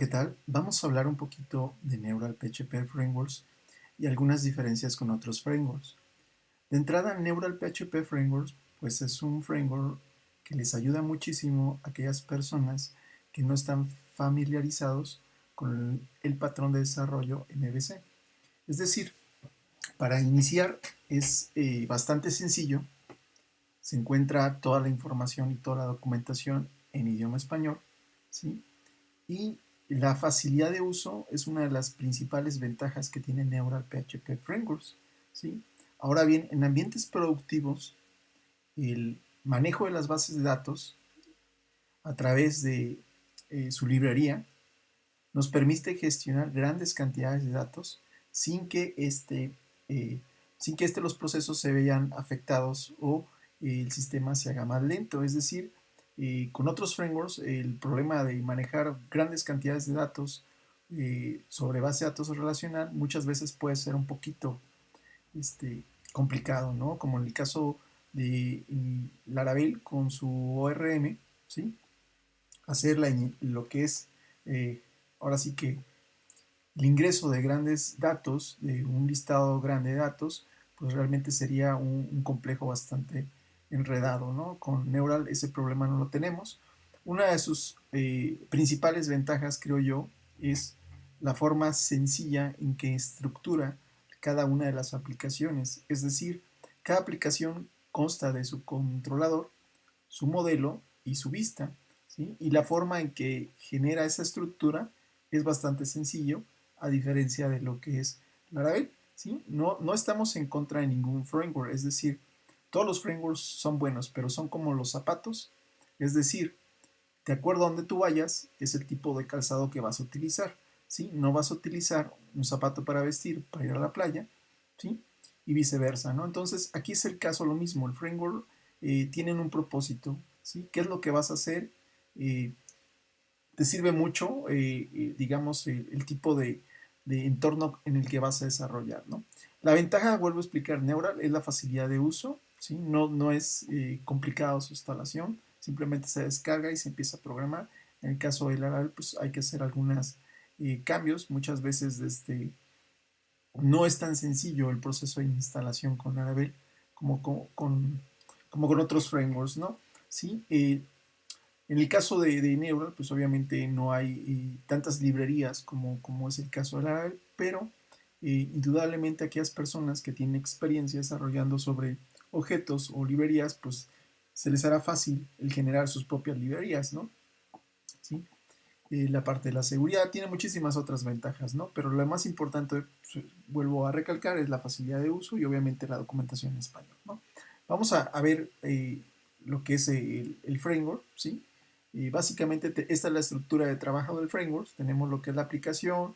¿qué tal? Vamos a hablar un poquito de Neural PHP Frameworks y algunas diferencias con otros frameworks. De entrada, Neural PHP Frameworks pues es un framework que les ayuda muchísimo a aquellas personas que no están familiarizados con el patrón de desarrollo MVC. Es decir, para iniciar es bastante sencillo, se encuentra toda la información y toda la documentación en idioma español, ¿sí? Y la facilidad de uso es una de las principales ventajas que tiene Neural PHP Frameworks, ¿sí? Ahora bien, en ambientes productivos, el manejo de las bases de datos a través de su librería nos permite gestionar grandes cantidades de datos sin que eh, los procesos se vean afectados o el sistema se haga más lento. Es decir, con otros frameworks el problema de manejar grandes cantidades de datos sobre base de datos relacional muchas veces puede ser un poquito complicado, ¿no? Como en el caso de Laravel con su ORM, ¿sí? Hacer lo que es ahora sí que el ingreso de grandes datos, de un listado grande de datos, pues realmente sería un complejo bastante enredado, ¿no? Con Neural ese problema no lo tenemos. Una de sus principales ventajas, creo yo, es la forma sencilla en que estructura cada una de las aplicaciones. Es decir, cada aplicación consta de su controlador, su modelo y su vista, ¿sí? Y la forma en que genera esa estructura es bastante sencillo, a diferencia de lo que es Laravel, ¿sí? No estamos en contra de ningún framework, es decir, todos los frameworks son buenos, pero son como los zapatos, es decir, de acuerdo a donde tú vayas, es el tipo de calzado que vas a utilizar, ¿sí? No vas a utilizar un zapato para vestir para ir a la playa, ¿sí? Y viceversa, ¿no? Entonces, aquí es el caso lo mismo, el framework tienen un propósito, ¿sí? ¿Qué es lo que vas a hacer? Eh, Te sirve mucho, digamos, el tipo de entorno en el que vas a desarrollar, ¿no? La ventaja, vuelvo a explicar, Neural es la facilidad de uso, ¿sí? No es complicado su instalación, simplemente se descarga y se empieza a programar. En el caso de Laravel, pues hay que hacer algunos cambios, muchas veces no es tan sencillo el proceso de instalación con Laravel como con otros frameworks, ¿no? ¿Sí? En el caso de Neural, pues obviamente no hay tantas librerías como es el caso de Laravel, pero indudablemente aquellas personas que tienen experiencia desarrollando sobre objetos o librerías, pues se les hará fácil el generar sus propias librerías, ¿no? ¿Sí? La parte de la seguridad tiene muchísimas otras ventajas, ¿no? Pero lo más importante, pues, vuelvo a recalcar, es la facilidad de uso y obviamente la documentación en español, ¿no? Vamos a ver lo que es el framework, ¿sí? Básicamente esta es la estructura de trabajo del framework. Tenemos lo que es la aplicación,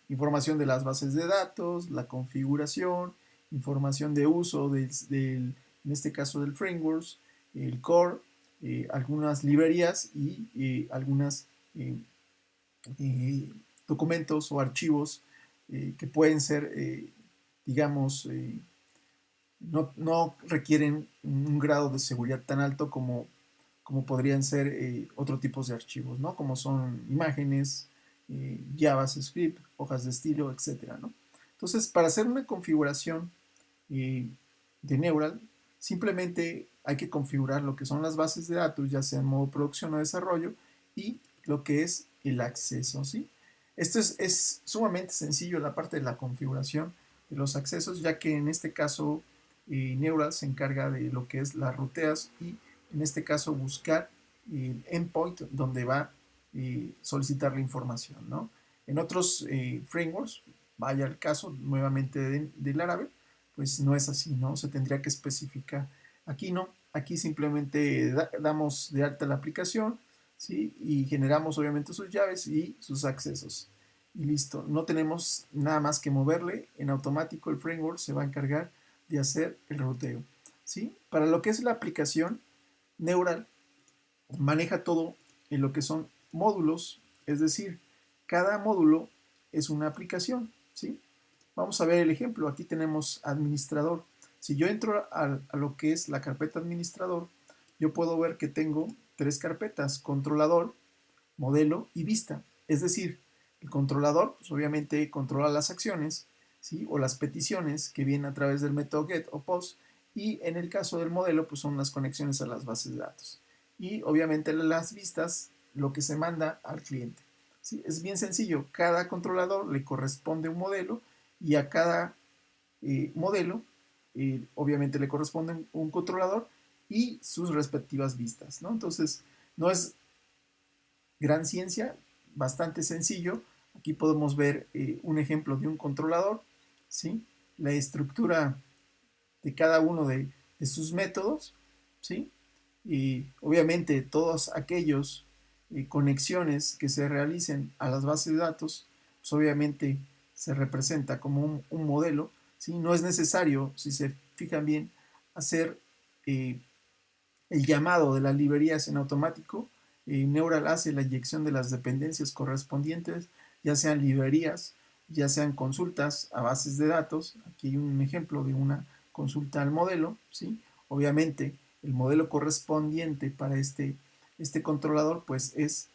información de las bases de datos, la configuración, información de uso en este caso del framework, el core, algunas librerías y algunas eh, eh, documentos o archivos que pueden ser, digamos, no requieren un grado de seguridad tan alto como podrían ser otros tipos de archivos, ¿no? Como son imágenes, JavaScript, hojas de estilo, etcétera, ¿no? Entonces, para hacer una configuración eh, de Neural, simplemente hay que configurar lo que son las bases de datos, ya sea en modo producción o desarrollo, y lo que es el acceso, ¿sí? Esto es sumamente sencillo, la parte de la configuración de los accesos, ya que en este caso Neural se encarga de lo que es las ruteas y en este caso buscar el endpoint donde va a solicitar la información, ¿no? En otros frameworks, vaya el caso nuevamente de Laravel, pues no es así, ¿no? Se tendría que especificar. Aquí no, aquí simplemente damos de alta la aplicación, ¿sí? Y generamos obviamente sus llaves y sus accesos. Y listo, no tenemos nada más que moverle, en automático el framework se va a encargar de hacer el ruteo, ¿sí? Para lo que es la aplicación, Neural maneja todo en lo que son módulos, es decir, cada módulo es una aplicación, ¿sí? Vamos a ver el ejemplo. Aquí tenemos administrador. Si yo entro a lo que es la carpeta administrador, yo puedo ver que tengo tres carpetas: controlador, modelo y vista. Es decir, el controlador pues obviamente controla las acciones, ¿sí? O las peticiones que vienen a través del método get o post, y en el caso del modelo pues son las conexiones a las bases de datos. Y obviamente las vistas, lo que se manda al cliente. ¿Sí? Es bien sencillo, cada controlador le corresponde un modelo y a cada modelo obviamente le corresponde un controlador y sus respectivas vistas, ¿no? Entonces, no es gran ciencia, bastante sencillo. Aquí podemos ver un ejemplo de un controlador, ¿sí? La estructura de cada uno de sus métodos, ¿sí? Y obviamente todos aquellos conexiones que se realicen a las bases de datos, pues obviamente se representa como un modelo, ¿sí? No es necesario, si se fijan bien, hacer el llamado de las librerías en automático. Neural hace la inyección de las dependencias correspondientes, ya sean librerías, ya sean consultas a bases de datos. Aquí hay un ejemplo de una consulta al modelo, ¿sí? Obviamente, el modelo correspondiente para este controlador, pues es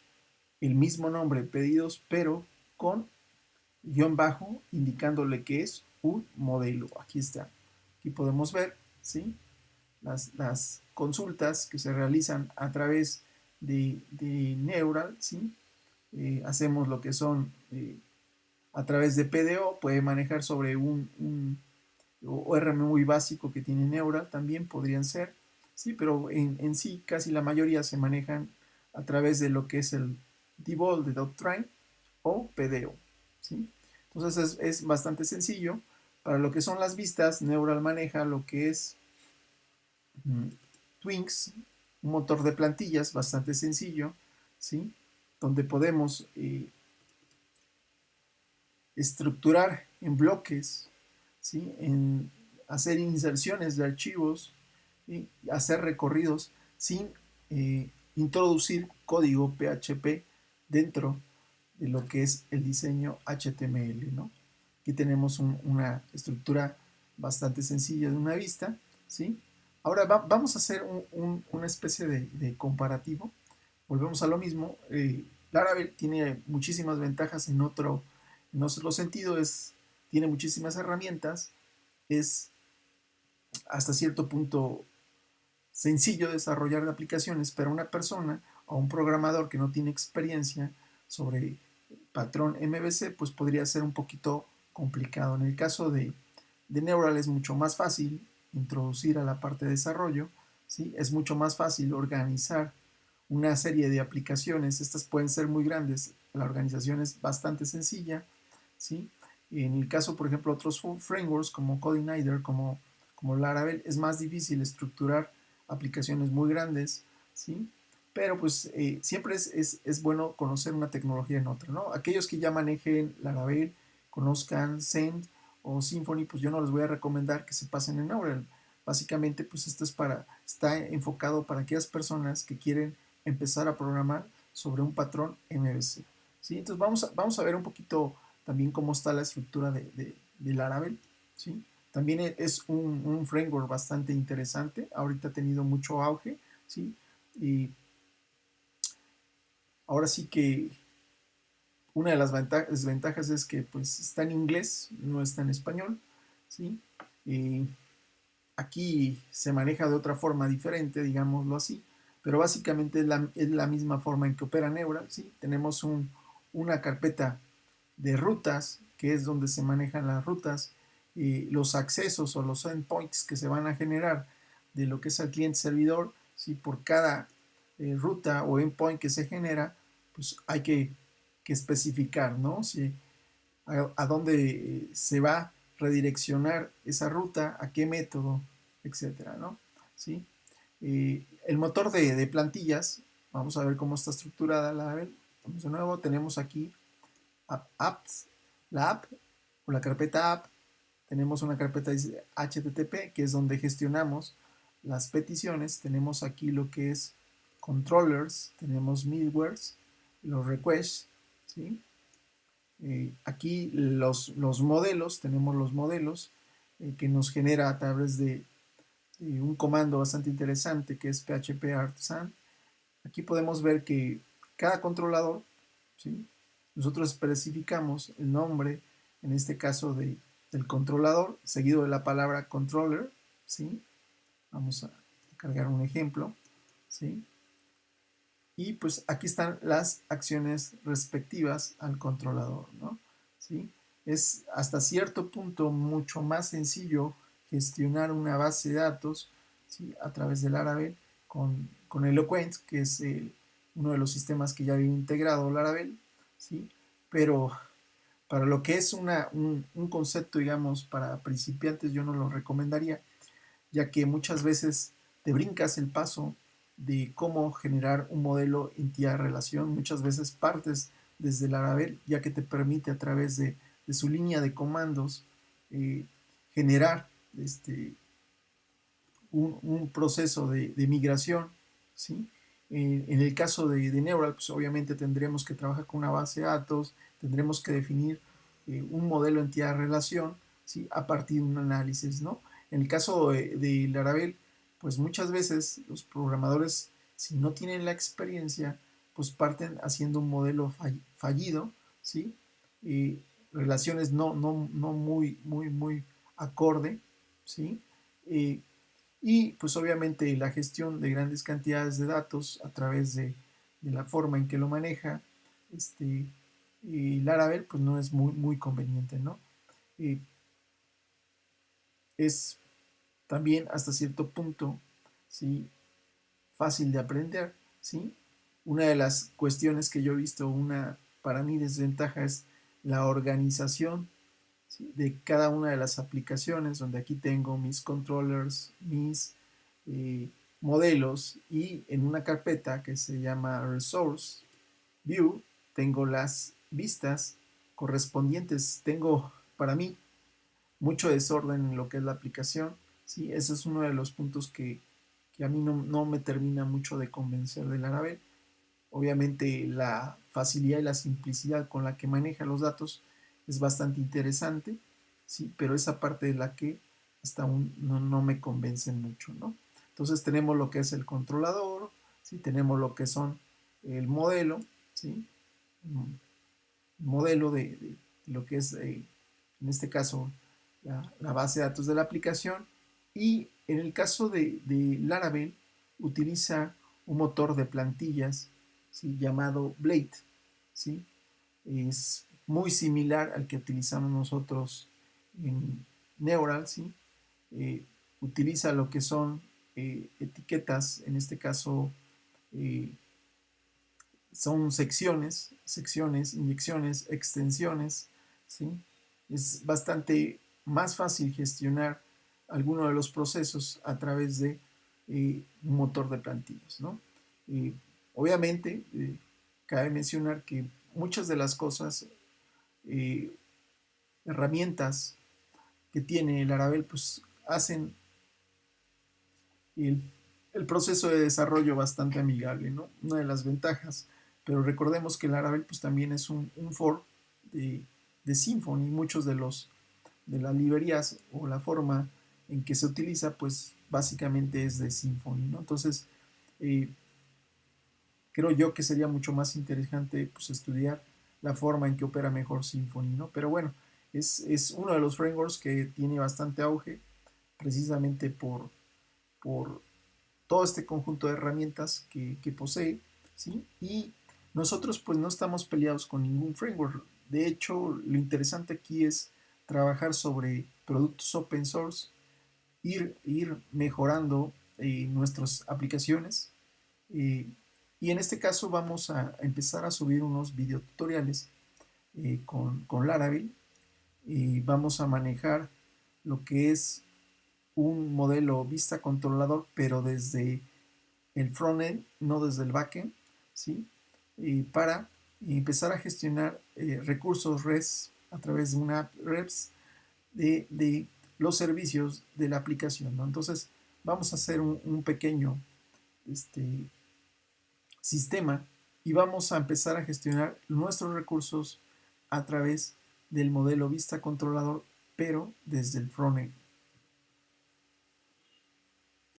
el mismo nombre pedidos, pero con guión bajo, indicándole que es un modelo. Aquí está. Aquí podemos ver, ¿sí? Las consultas que se realizan a través de Neural, ¿sí? Hacemos lo que son a través de PDO, puede manejar sobre un ORM muy básico que tiene Neural, también podrían ser, ¿sí? Pero en sí casi la mayoría se manejan a través de lo que es el DeVol de Doctrine o PDO, ¿sí? Entonces es bastante sencillo. Para lo que son las vistas, Neural maneja lo que es Twinks, un motor de plantillas bastante sencillo, ¿sí? Donde podemos estructurar en bloques, ¿sí? En hacer inserciones de archivos y hacer recorridos sin introducir código PHP dentro de lo que es el diseño HTML, ¿no? Aquí tenemos una estructura bastante sencilla de una vista, ¿sí? Ahora vamos a hacer una especie de comparativo. Volvemos a lo mismo. Laravel tiene muchísimas ventajas en otro sentido, tiene muchísimas herramientas, es hasta cierto punto sencillo desarrollar aplicaciones, pero una persona o un programador que no tiene experiencia sobre patrón MVC, pues podría ser un poquito complicado. En el caso de Neural es mucho más fácil introducir a la parte de desarrollo, ¿sí? Es mucho más fácil organizar una serie de aplicaciones. Estas pueden ser muy grandes, la organización es bastante sencilla, ¿sí? En el caso, por ejemplo, otros frameworks como CodeIgniter, como Laravel, es más difícil estructurar aplicaciones muy grandes, ¿sí? Pero pues siempre es bueno conocer una tecnología en otra, ¿no? Aquellos que ya manejen Laravel, conozcan Zend o Symfony, pues yo no les voy a recomendar que se pasen en Neural. Básicamente, pues esto está enfocado para aquellas personas que quieren empezar a programar sobre un patrón MVC, ¿sí? Entonces vamos a ver un poquito también cómo está la estructura de Laravel, ¿sí? También es un framework bastante interesante, ahorita ha tenido mucho auge, ¿sí? Y ahora sí que una de las desventajas es que pues está en inglés, no está en español, ¿sí? Y aquí se maneja de otra forma diferente, digámoslo así, pero básicamente es la misma forma en que opera Neural, ¿sí? Tenemos una carpeta de rutas, que es donde se manejan las rutas, los accesos o los endpoints que se van a generar de lo que es el cliente servidor, ¿sí? Por cada ruta o endpoint que se genera, pues hay que especificar, ¿no? Si, a dónde se va a redireccionar esa ruta, a qué método, etcétera, ¿no? ¿Sí? El motor de plantillas, vamos a ver cómo está estructurada la Laravel. De nuevo, tenemos aquí apps, la app o la carpeta app. Tenemos una carpeta HTTP, que es donde gestionamos las peticiones. Tenemos aquí lo que es controllers, tenemos middlewares, los requests, ¿sí? Aquí los modelos, tenemos los modelos que nos genera a través de un comando bastante interesante que es php artisan. Aquí podemos ver que cada controlador, ¿sí? nosotros especificamos el nombre, en este caso del controlador, seguido de la palabra controller, ¿sí? Vamos a cargar un ejemplo, ¿sí? Y pues aquí están las acciones respectivas al controlador, ¿no? ¿Sí? Es hasta cierto punto mucho más sencillo gestionar una base de datos, ¿sí? A través del Laravel con Eloquent, que es uno de los sistemas que ya viene integrado Laravel, ¿sí? Pero para lo que es un concepto, digamos, para principiantes, yo no lo recomendaría, ya que muchas veces te brincas el paso de cómo generar un modelo entidad-relación. Muchas veces partes desde Laravel, ya que te permite a través de su línea de comandos generar un proceso de migración, ¿sí? En el caso de Neural, pues obviamente tendremos que trabajar con una base de datos, tendremos que definir un modelo entidad-relación, ¿sí? A partir de un análisis, ¿no? En el caso de Laravel, pues muchas veces los programadores, si no tienen la experiencia, pues parten haciendo un modelo fallido, ¿sí? Relaciones no muy acorde, ¿sí? Y pues obviamente la gestión de grandes cantidades de datos a través de la forma en que lo maneja y Laravel pues no es muy conveniente, ¿no? Eh, es también hasta cierto punto, ¿sí? Fácil de aprender, ¿sí? Una de las cuestiones que yo he visto, una para mí desventaja es la organización, ¿sí? De cada una de las aplicaciones, donde aquí tengo mis controllers, mis eh, modelos y en una carpeta que se llama Resource View tengo las vistas correspondientes. Tengo para mí mucho desorden en lo que es la aplicación. ¿Sí? Ese es uno de los puntos que a mí no me termina mucho de convencer de Laravel. Obviamente la facilidad y la simplicidad con la que maneja los datos es bastante interesante, ¿sí? Pero esa parte de la que hasta aún no me convence mucho, ¿no? Entonces tenemos lo que es el controlador, ¿sí? Tenemos lo que son el modelo, ¿sí? Modelo de lo que es, en este caso, la base de datos de la aplicación. Y en el caso de Laravel, utiliza un motor de plantillas, ¿sí? Llamado Blade, ¿sí? Es muy similar al que utilizamos nosotros en Neural, ¿sí? Eh, Utiliza lo que son etiquetas, en este caso eh, son secciones, inyecciones, extensiones, ¿sí? Es bastante más fácil gestionar alguno de los procesos a través de un motor de plantillas, ¿no? Obviamente, cabe mencionar que muchas de las cosas, eh, herramientas que tiene el Laravel, pues hacen el, el proceso de desarrollo bastante amigable, ¿no? Una de las ventajas. Pero recordemos que el Laravel pues también es un fork de Symfony. Muchos de las librerías o la forma en que se utiliza pues básicamente es de Symfony, ¿no? Entonces creo yo que sería mucho más interesante pues estudiar la forma en que opera mejor Symfony, ¿no? Pero bueno, es uno de los frameworks que tiene bastante auge precisamente por todo este conjunto de herramientas que posee, ¿sí? Y nosotros pues no estamos peleados con ningún framework. De hecho, lo interesante aquí es trabajar sobre productos open source, ir mejorando nuestras aplicaciones. eh, y en este caso vamos a empezar a subir unos videotutoriales con Laravel y vamos a manejar lo que es un modelo vista controlador, pero desde el frontend, no desde el backend, ¿sí? Para empezar a gestionar recursos REST a través de una app REST de los servicios de la aplicación, ¿no? Entonces, vamos a hacer un pequeño este, sistema y vamos a empezar a gestionar nuestros recursos a través del modelo vista controlador, pero desde el frontend,